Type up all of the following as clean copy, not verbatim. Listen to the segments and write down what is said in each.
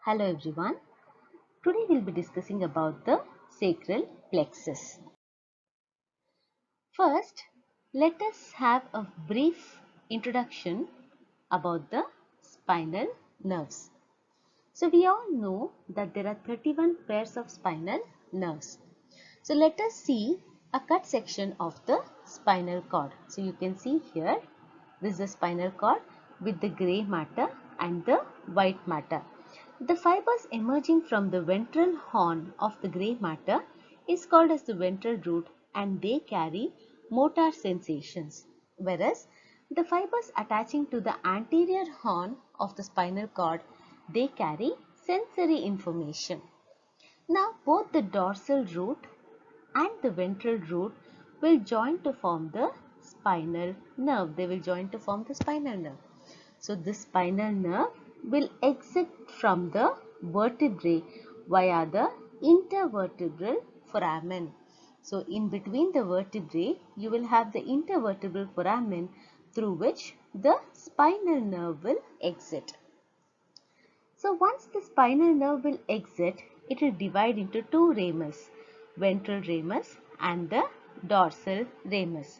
Hello everyone. Today we'll be discussing about the sacral plexus. First, let us have a brief introduction about the spinal nerves. So we all know that there are 31 pairs of spinal nerves. So let us see a cut section of the spinal cord. So you can see here, this is the spinal cord with the grey matter and the white matter. The fibers emerging from the ventral horn of the grey matter is called as the ventral root and they carry motor sensations, whereas the fibers attaching to the anterior horn of the spinal cord, they carry sensory information. Now both the dorsal root and the ventral root will join to form the spinal nerve. They will join to form the spinal nerve. So this spinal nerve will exit from the vertebrae via the intervertebral foramen. So in between the vertebrae, you will have the intervertebral foramen through which the spinal nerve will exit. So once the spinal nerve will exit, it will divide into two ramus, ventral ramus and the dorsal ramus.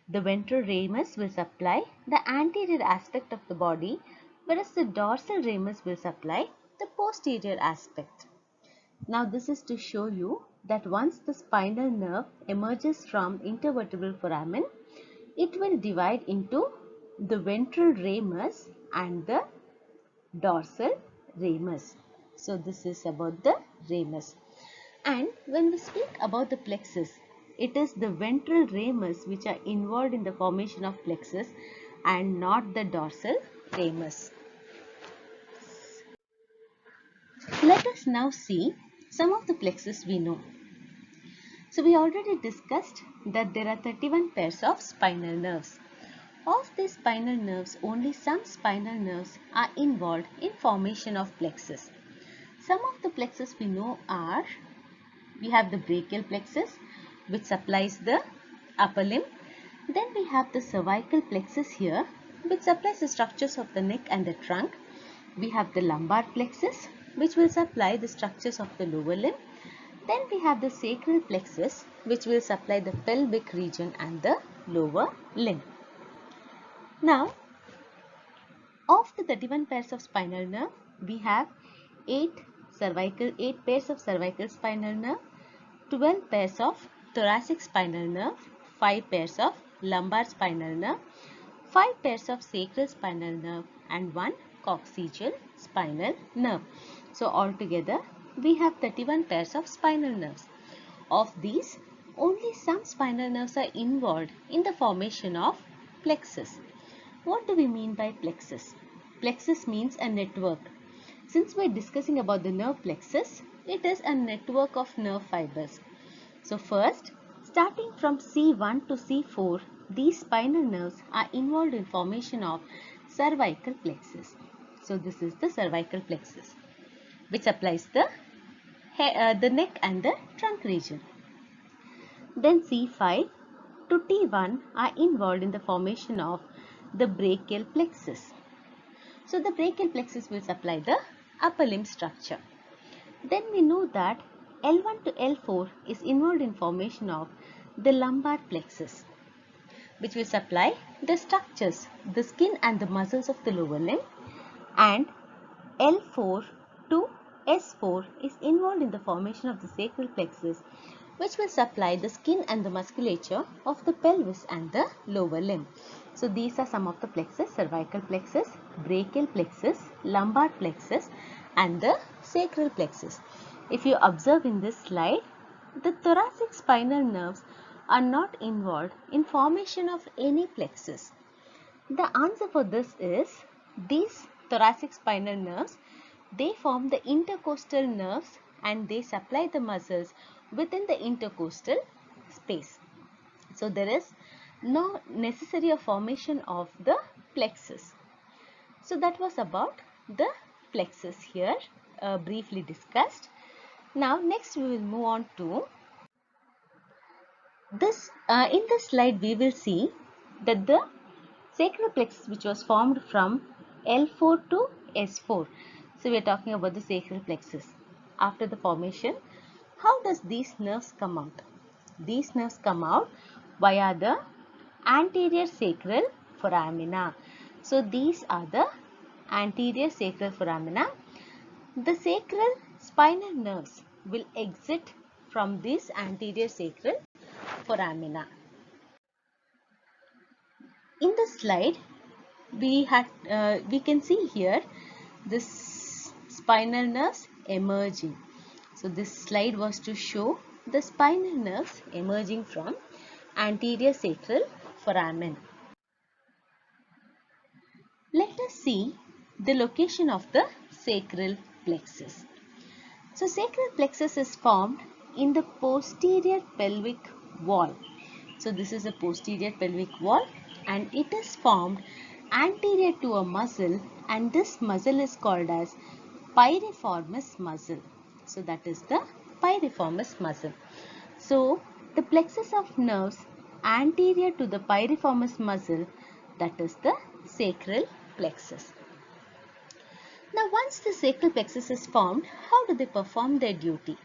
The ventral ramus will supply the anterior aspect of the body, whereas the dorsal ramus will supply the posterior aspect. Now this is to show you that once the spinal nerve emerges from intervertebral foramen, it will divide into the ventral ramus and the dorsal ramus. So this is about the ramus. And when we speak about the plexus, it is the ventral ramus which are involved in the formation of plexus and not the dorsal ramus. Let us now see some of the plexus we know. So we already discussed that there are 31 pairs of spinal nerves. Of these spinal nerves, only some spinal nerves are involved in formation of plexus. Some of the plexus we know are, we have the brachial plexus which supplies the upper limb. Then we have the cervical plexus here which supplies the structures of the neck and the trunk. We have the lumbar plexus which will supply the structures of the lower limb. Then we have the sacral plexus which will supply the pelvic region and the lower limb. Now, of the 31 pairs of spinal nerve, we have 8 pairs of cervical spinal nerve, 12 pairs of thoracic spinal nerve, 5 pairs of lumbar spinal nerve, 5 pairs of sacral spinal nerve and 1 coccygeal spinal nerve. So altogether we have 31 pairs of spinal nerves. Of these, only some spinal nerves are involved in the formation of plexus. What do we mean by plexus? Plexus means a network. Since we are discussing about the nerve plexus, it is a network of nerve fibers. So first, starting from C1 to C4, these spinal nerves are involved in formation of cervical plexus. So this is the cervical plexus which supplies the neck and the trunk region. Then C5 to T1 are involved in the formation of the brachial plexus. So the brachial plexus will supply the upper limb structure. Then we know that L1 to L4 is involved in formation of the lumbar plexus, which will supply the structures, the skin and the muscles of the lower limb, and L4 to S4 is involved in the formation of the sacral plexus, which will supply the skin and the musculature of the pelvis and the lower limb. So these are some of the plexus: cervical plexus, brachial plexus, lumbar plexus and the sacral plexus. If you observe in this slide, the thoracic spinal nerves are not involved in formation of any plexus. The answer for this is, these thoracic spinal nerves, they form the intercostal nerves and they supply the muscles within the intercostal space. So there is no necessary formation of the plexus. So that was about the plexus here, briefly discussed. Now next we will move on to this. In this slide we will see that the sacral plexus which was formed from L4 to S4. So we are talking about the sacral plexus. After the formation, how does these nerves come out? These nerves come out via the anterior sacral foramina. So these are the anterior sacral foramina. The sacral spinal nerves will exit from this anterior sacral foramina. In the slide, we can see here this spinal nerves emerging. So this slide was to show the spinal nerves emerging from anterior sacral foramen. Let us see the location of the sacral plexus. So sacral plexus is formed in the posterior pelvic wall. So this is a posterior pelvic wall and it is formed anterior to a muscle, and this muscle is called as piriformis muscle. So that is the piriformis muscle. So the plexus of nerves anterior to the piriformis muscle, that is the sacral plexus. Now once the sacral plexus is formed, how do they perform their duty?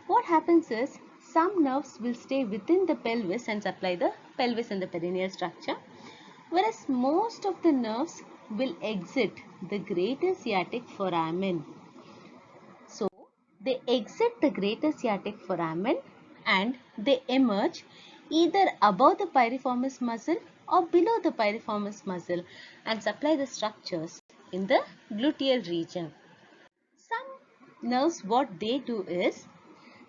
What happens is some nerves will stay within the pelvis and supply the pelvis and the perineal structure, whereas most of the nerves will exit the greater sciatic foramen. So they exit the greater sciatic foramen and they emerge either above the piriformis muscle or below the piriformis muscle and supply the structures in the gluteal region. Some nerves, what they do is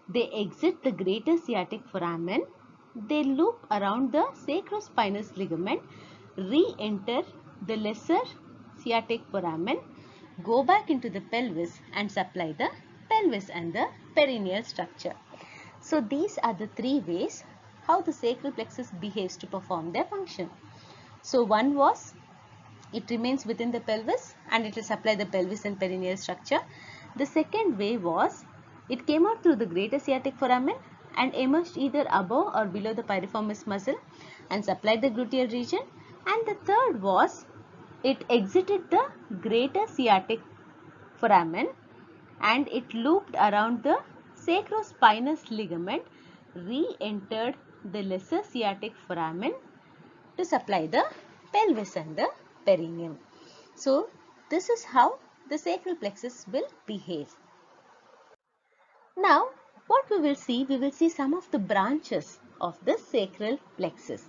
they exit the greater sciatic foramen, they loop around the sacrospinous ligament, re-enter the lesser sciatic foramen, go back into the pelvis and supply the pelvis and the perineal structure. So these are the three ways how the sacral plexus behaves to perform their function. So one was it remains within the pelvis and it will supply the pelvis and perineal structure. The second way was it came out through the greater sciatic foramen and emerged either above or below the piriformis muscle and supplied the gluteal region. And the third was it exited the greater sciatic foramen and it looped around the sacrospinous ligament, re-entered the lesser sciatic foramen to supply the pelvis and the perineum. So this is how the sacral plexus will behave. Now what we will see some of the branches of the sacral plexus.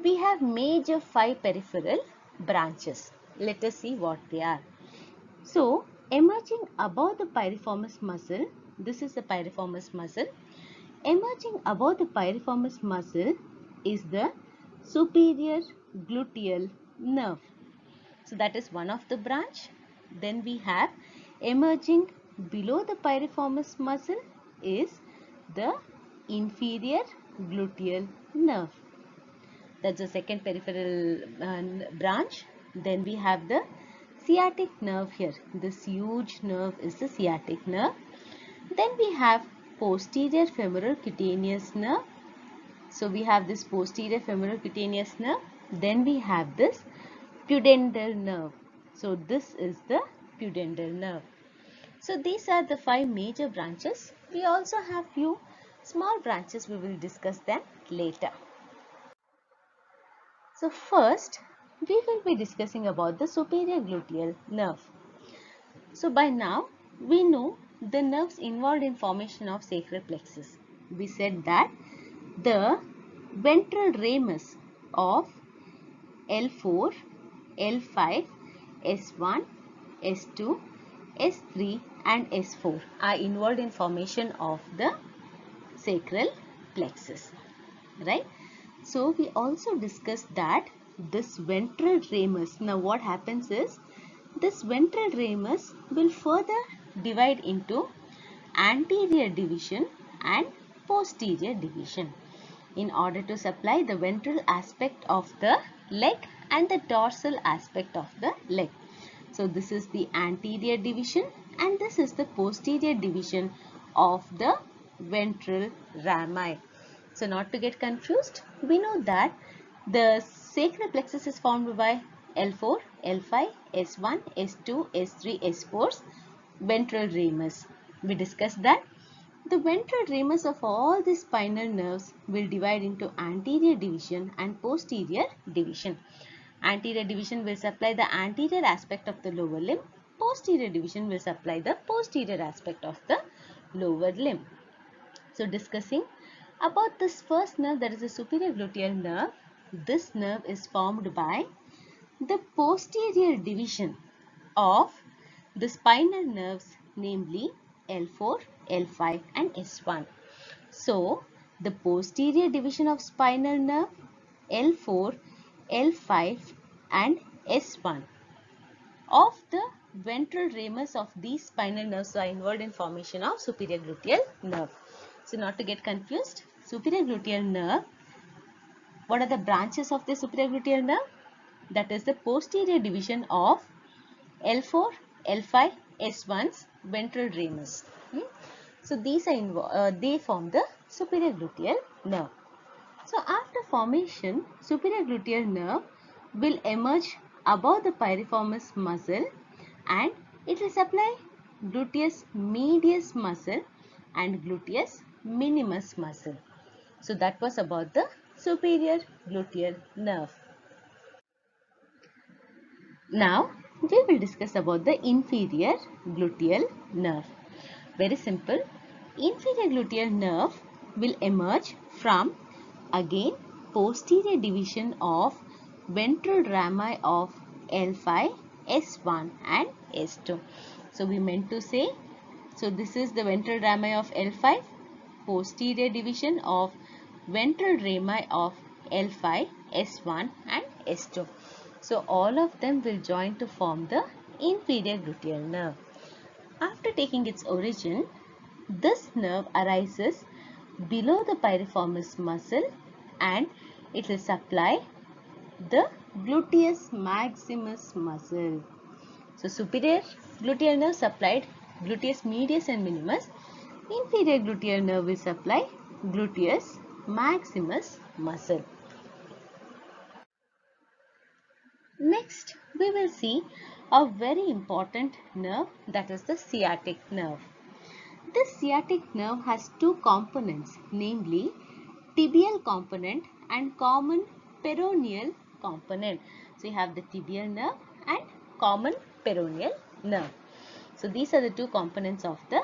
We have major 5 peripheral branches. Let us see what they are. So emerging above the piriformis muscle, this is the piriformis muscle. Emerging above the piriformis muscle is the superior gluteal nerve. So that is one of the branch. Then we have emerging below the piriformis muscle is the inferior gluteal nerve. That's the second peripheral branch. Then we have the sciatic nerve here. This huge nerve is the sciatic nerve. Then we have posterior femoral cutaneous nerve. So we have this posterior femoral cutaneous nerve. Then we have this pudendal nerve. So this is the pudendal nerve. So these are the 5 major branches. We also have few small branches. We will discuss them later. So first we will be discussing about the superior gluteal nerve. So by now we know the nerves involved in formation of sacral plexus. We said that the ventral ramus of L4, L5, S1, S2, S3 and S4 are involved in formation of the sacral plexus, right? So we also discussed that this ventral ramus, now what happens is this ventral ramus will further divide into anterior division and posterior division in order to supply the ventral aspect of the leg and the dorsal aspect of the leg. So this is the anterior division and this is the posterior division of the ventral rami. So not to get confused, we know that the sacral plexus is formed by L4, L5, S1, S2, S3, S4's ventral ramus. We discussed that the ventral ramus of all these spinal nerves will divide into anterior division and posterior division. Anterior division will supply the anterior aspect of the lower limb. Posterior division will supply the posterior aspect of the lower limb. So discussing about this first nerve, that is the superior gluteal nerve. This nerve is formed by the posterior division of the spinal nerves, namely L4, L5 and S1. So, the posterior division of spinal nerve L4, L5 and S1 of the ventral ramus of these spinal nerves are involved in formation of superior gluteal nerve. So, not to get confused, superior gluteal nerve, what are the branches of the superior gluteal nerve? That is the posterior division of L4, L5, S1's ventral ramus. So these are they form the superior gluteal nerve. So after formation, superior gluteal nerve will emerge above the piriformis muscle and it will supply gluteus medius muscle and gluteus minimus muscle. So that was about the superior gluteal nerve. Now we will discuss about the inferior gluteal nerve. Very simple. Inferior gluteal nerve will emerge from again posterior division of ventral rami of L5, S1 and S2. So we meant to say, so this is the ventral rami of L5, posterior division of ventral rami of L5, S1 and S2. So all of them will join to form the inferior gluteal nerve. After taking its origin, this nerve arises below the piriformis muscle and it will supply the gluteus maximus muscle. So superior gluteal nerve supplied gluteus medius and minimus. Inferior gluteal nerve will supply gluteus maximus muscle. Next, we will see a very important nerve, that is the sciatic nerve. This sciatic nerve has two components, namely tibial component and common peroneal component. So you have the tibial nerve and common peroneal nerve. So these are the two components of the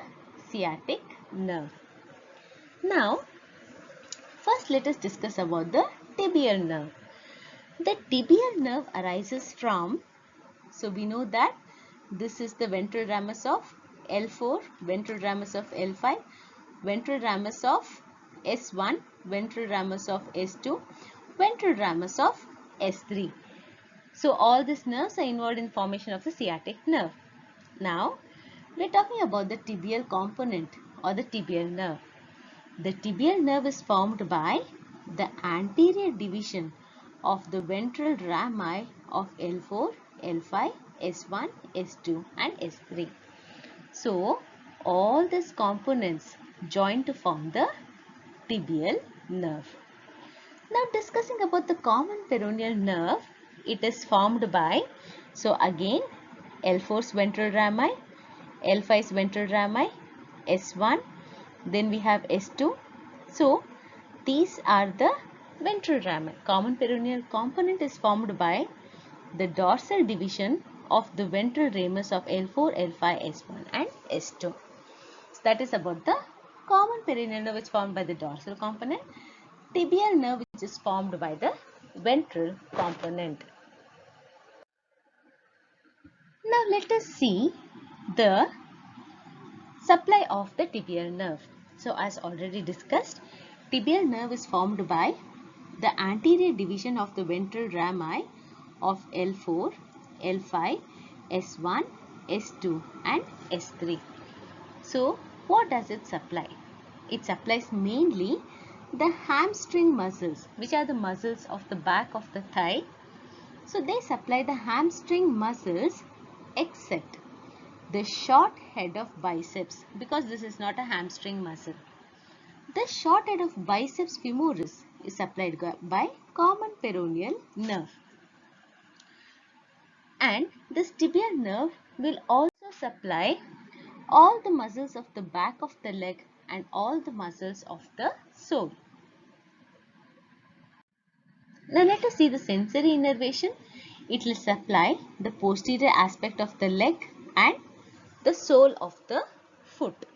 sciatic nerve. Now, first let us discuss about the tibial nerve. The tibial nerve arises from, so we know that this is the ventral ramus of L4, ventral ramus of L5, ventral ramus of S1, ventral ramus of S2, ventral ramus of S3. So all these nerves are involved in formation of the sciatic nerve. Now we are talking about the tibial component or the tibial nerve. The tibial nerve is formed by the anterior division of the ventral rami of L4, L5, S1, S2 and S3. So, all these components join to form the tibial nerve. Now, discussing about the common peroneal nerve, it is formed by, so again, L4's ventral rami, L5's ventral rami, S1, then we have S2. So, these are the ventral rami. Common peroneal component is formed by the dorsal division of the ventral ramus of L4, L5, S1 and S2. So that is about the common peroneal nerve which is formed by the dorsal component, tibial nerve which is formed by the ventral component. Now let us see the supply of the tibial nerve. So as already discussed, tibial nerve is formed by the anterior division of the ventral rami of L4, L5, S1, S2 and S3. So what does it supply? It supplies mainly the hamstring muscles, which are the muscles of the back of the thigh. So they supply the hamstring muscles except the short head of biceps, because this is not a hamstring muscle. The short head of biceps femoris is supplied by common peroneal nerve. And this tibial nerve will also supply all the muscles of the back of the leg and all the muscles of the sole. Now let us see the sensory innervation. It will supply the posterior aspect of the leg and the sole of the foot.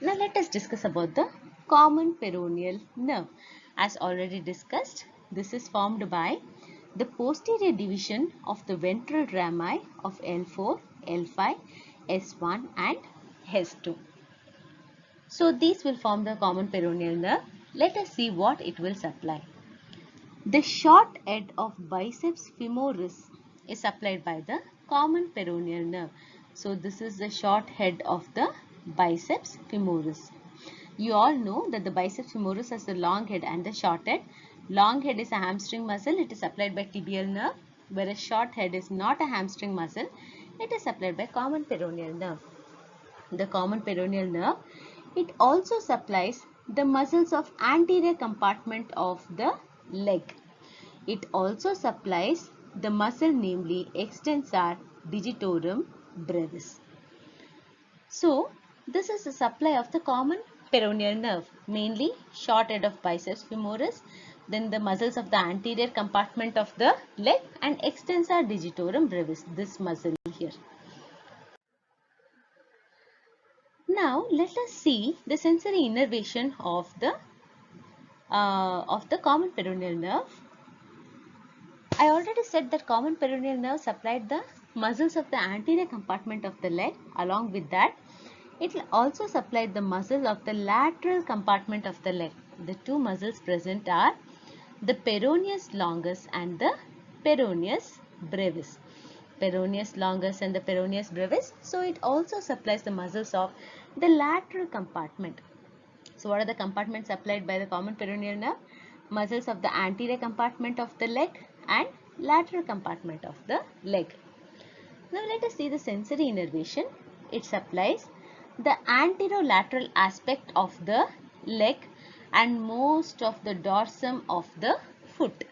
Now let us discuss about the common peroneal nerve. As already discussed, this is formed by the posterior division of the ventral rami of L4, L5, S1 and S2. So these will form the common peroneal nerve. Let us see what it will supply. The short head of biceps femoris is supplied by the common peroneal nerve. So this is the short head of the biceps femoris. You all know that the biceps femoris has the long head and the short head. Long head is a hamstring muscle. It is supplied by tibial nerve, whereas short head is not a hamstring muscle. It is supplied by common peroneal nerve. The common peroneal nerve, it also supplies the muscles of anterior compartment of the leg. It also supplies the muscle namely extensor digitorum brevis. So, this is the supply of the common peroneal nerve, mainly short head of biceps femoris, then the muscles of the anterior compartment of the leg and extensor digitorum brevis, this muscle here. Now, let us see the sensory innervation of the common peroneal nerve. I already said that common peroneal nerve supplied the muscles of the anterior compartment of the leg. Along with that, it will also supply the muscles of the lateral compartment of the leg. The two muscles present are the peroneus longus and the peroneus brevis. Peroneus longus and the peroneus brevis. So it also supplies the muscles of the lateral compartment. So what are the compartments supplied by the common peroneal nerve? Muscles of the anterior compartment of the leg and lateral compartment of the leg. Now let us see the sensory innervation. It supplies the anterolateral aspect of the leg and most of the dorsum of the foot.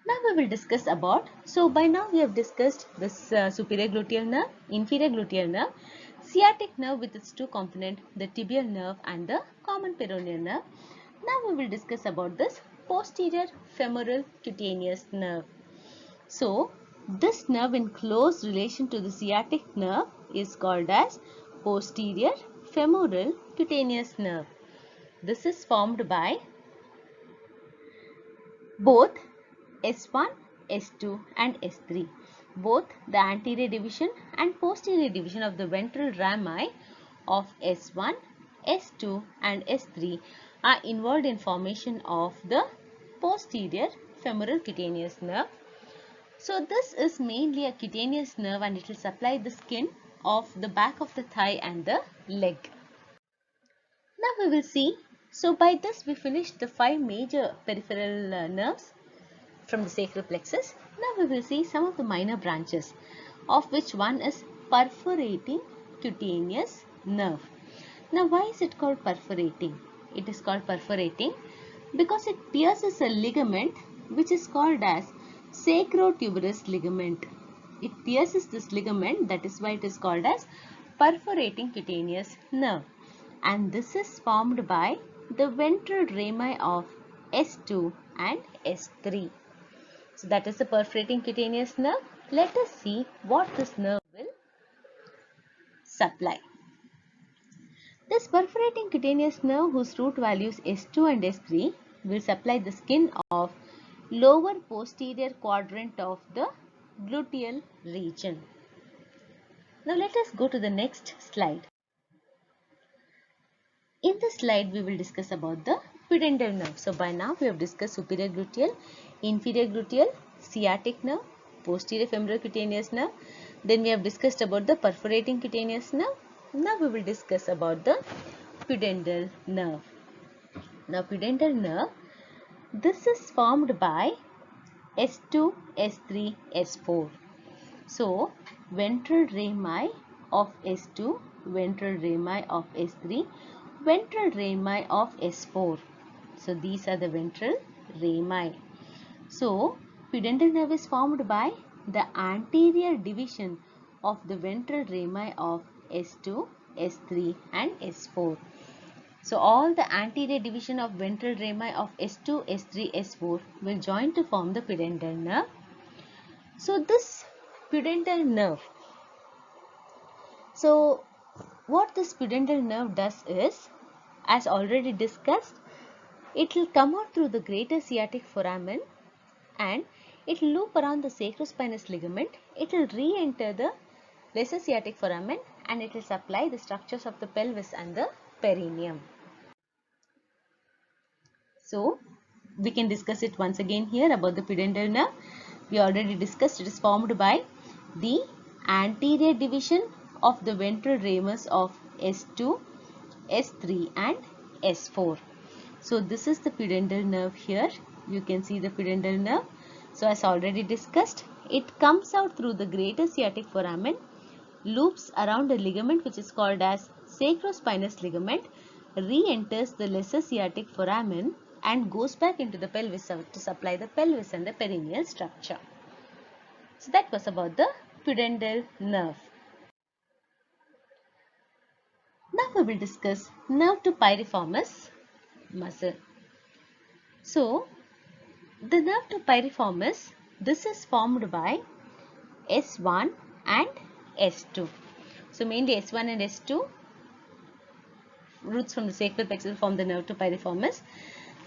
Now we will discuss about, so by now we have discussed this superior gluteal nerve, inferior gluteal nerve, sciatic nerve with its two components, the tibial nerve and the common peroneal nerve. Now we will discuss about this posterior femoral cutaneous nerve. So this nerve in close relation to the sciatic nerve is called as posterior femoral cutaneous nerve. This is formed by both S1, S2 and S3. Both the anterior division and posterior division of the ventral rami of S1, S2 and S3 are involved in formation of the posterior femoral cutaneous nerve. So this is mainly a cutaneous nerve and it will supply the skin of the back of the thigh and the leg. Now we will see, so by this we finished the 5 major peripheral nerves from the sacral plexus. Now we will see some of the minor branches, of which one is perforating cutaneous nerve. Now why is it called perforating? It is called perforating because it pierces a ligament which is called as sacrotuberous ligament. It pierces this ligament, that is why it is called as perforating cutaneous nerve. And this is formed by the ventral rami of S2 and S3. So that is the perforating cutaneous nerve. Let us see what this nerve will supply. This perforating cutaneous nerve, whose root values S2 and S3, will supply the skin of lower posterior quadrant of the gluteal region. Now let us go to the next slide. In this slide, we will discuss about the pudendal nerve. So by now we have discussed superior gluteal, inferior gluteal, sciatic nerve, posterior femoral cutaneous nerve. Then we have discussed about the perforating cutaneous nerve. Now we will discuss about the pudendal nerve. Now pudendal nerve, this is formed by S2, S3, S4. So ventral rami of S2, ventral rami of S3, ventral rami of S4. So these are the ventral rami. So, pudendal nerve is formed by the anterior division of the ventral rami of S2, S3 and S4. So, all the anterior division of ventral rami of S2, S3, S4 will join to form the pudendal nerve. So, this pudendal nerve, so what this pudendal nerve does is, as already discussed, it will come out through the greater sciatic foramen and it will loop around the sacrospinous ligament. It will re-enter the lesser sciatic foramen and it will supply the structures of the pelvis and the perineum. So, we can discuss it once again here about the pudendal nerve. We already discussed it is formed by the anterior division of the ventral ramus of S2, S3 and S4. So, this is the pudendal nerve here. You can see the pudendal nerve. So, as already discussed, it comes out through the greater sciatic foramen, loops around a ligament which is called as sacrospinous ligament, re-enters the lesser sciatic foramen and goes back into the pelvis to supply the pelvis and the perineal structure. So that was about the pudendal nerve. Now we will discuss nerve to piriformis muscle. So the nerve to piriformis, this is formed by S1 and S2. So mainly S1 and S2 roots from the sacral plexus form the nerve to piriformis.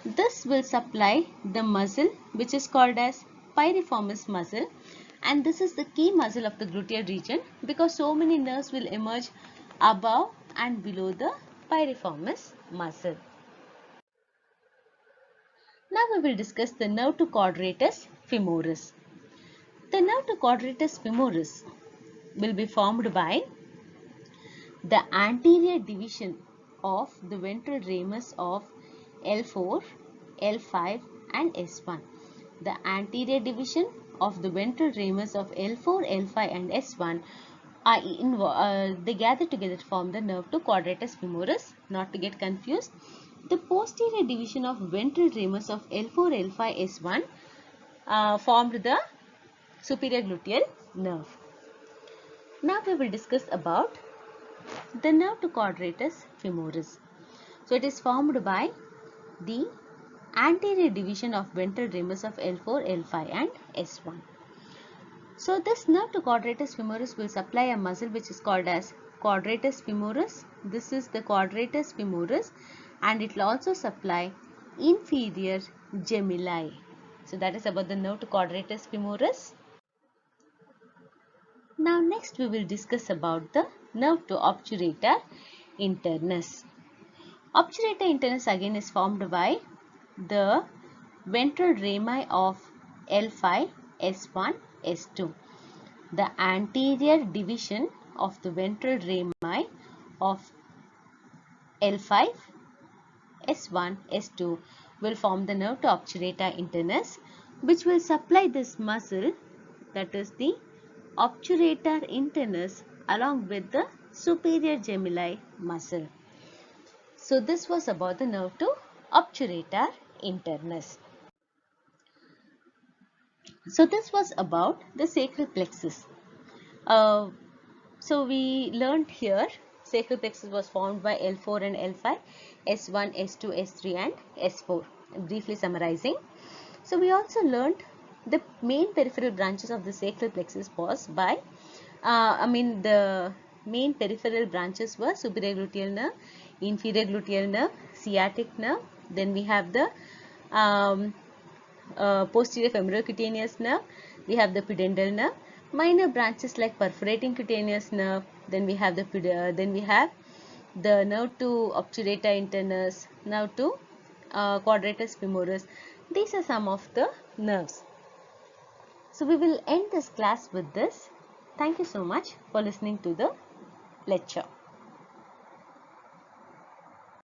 This will supply the muscle which is called as piriformis muscle, and this is the key muscle of the gluteal region because so many nerves will emerge above and below the piriformis muscle. Now we will discuss the nerve to quadratus femoris. The nerve to quadratus femoris will be formed by the anterior division of the ventral ramus of L4, L5 and S1. The anterior division of the ventral ramus of L4, L5 and S1 they gather together to form the nerve to quadratus femoris. Not to get confused, the posterior division of ventral ramus of L4, L5, S1 formed the superior gluteal nerve. Now we will discuss about the nerve to quadratus femoris. So it is formed by the anterior division of ventral ramus of L4, L5 and S1. So this nerve to quadratus femoris will supply a muscle which is called as quadratus femoris. This is the quadratus femoris and it will also supply inferior gemini. So that is about the nerve to quadratus femoris. Now next we will discuss about the nerve to obturator internus. Obturator internus again is formed by the ventral rami of L5, S1, S2. The anterior division of the ventral rami of L5, S1, S2 will form the nerve to obturator internus, which will supply this muscle, that is the obturator internus, along with the superior gemini muscle. So this was about the nerve to obturator internus. So this was about the sacral plexus. So we learnt here sacral plexus was formed by L4 and L5, S1, S2, S3 and S4. Briefly summarizing. So we also learnt the main peripheral branches of the sacral plexus was by, the main peripheral branches were superior gluteal nerve, inferior gluteal nerve, sciatic nerve. Then we have the posterior femorocutaneous nerve. We have the pudendal nerve. Minor branches like perforating cutaneous nerve. Then we have the nerve to obturator internus, nerve to quadratus femoris. These are some of the nerves. So we will end this class with this. Thank you so much for listening to the lecture.